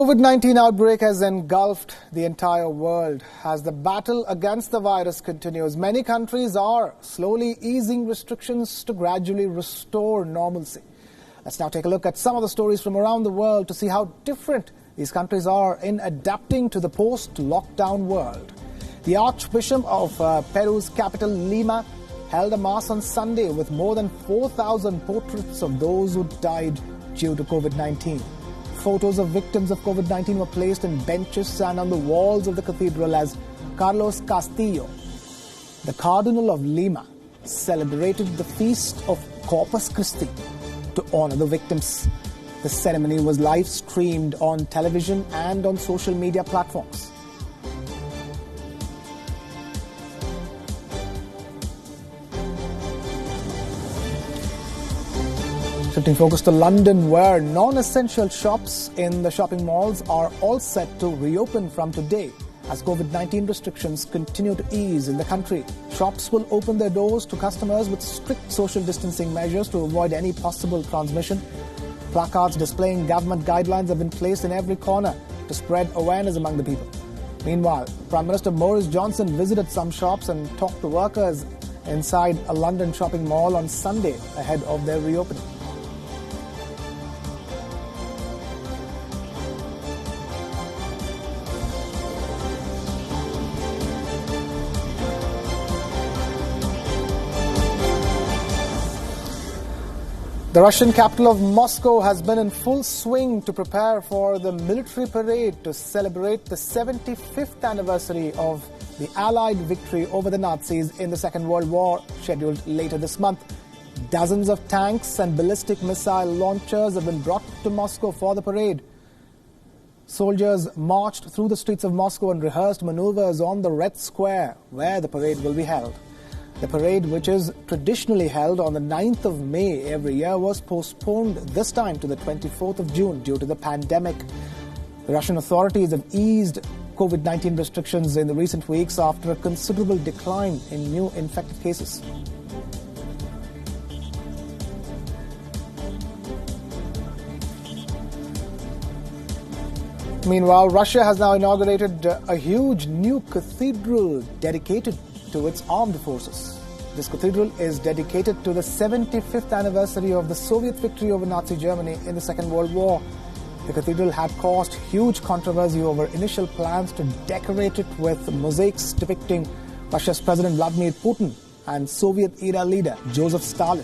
COVID-19 outbreak has engulfed the entire world. As the battle against the virus continues, many countries are slowly easing restrictions to gradually restore normalcy. Let's now take a look at some of the stories from around the world to see how different these countries are in adapting to the post-lockdown world. The Archbishop of Peru's capital, Lima, held a mass on Sunday with more than 4,000 portraits of those who died due to COVID-19. Photos of victims of COVID-19 were placed in benches and on the walls of the cathedral as Carlos Castillo, the Cardinal of Lima, celebrated the feast of Corpus Christi to honor the victims. The ceremony was live streamed on television and on social media platforms. Shifting focus to London, where non-essential shops in the shopping malls are all set to reopen from today as COVID-19 restrictions continue to ease in the country. Shops will open their doors to customers with strict social distancing measures to avoid any possible transmission. Placards displaying government guidelines have been placed in every corner to spread awareness among the people. Meanwhile, Prime Minister Boris Johnson visited some shops and talked to workers inside a London shopping mall on Sunday ahead of their reopening. The Russian capital of Moscow has been in full swing to prepare for the military parade to celebrate the 75th anniversary of the Allied victory over the Nazis in the Second World War, scheduled later this month. Dozens of tanks and ballistic missile launchers have been brought to Moscow for the parade. Soldiers marched through the streets of Moscow and rehearsed maneuvers on the Red Square, where the parade will be held. The parade, which is traditionally held on the 9th of May every year, was postponed this time to the 24th of June due to the pandemic. The Russian authorities have eased COVID-19 restrictions in the recent weeks after a considerable decline in new infected cases. Meanwhile, Russia has now inaugurated a huge new cathedral dedicated to its armed forces. This cathedral is dedicated to the 75th anniversary of the Soviet victory over Nazi Germany in the Second World War. The cathedral had caused huge controversy over initial plans to decorate it with mosaics depicting Russia's President Vladimir Putin and Soviet-era leader Joseph Stalin.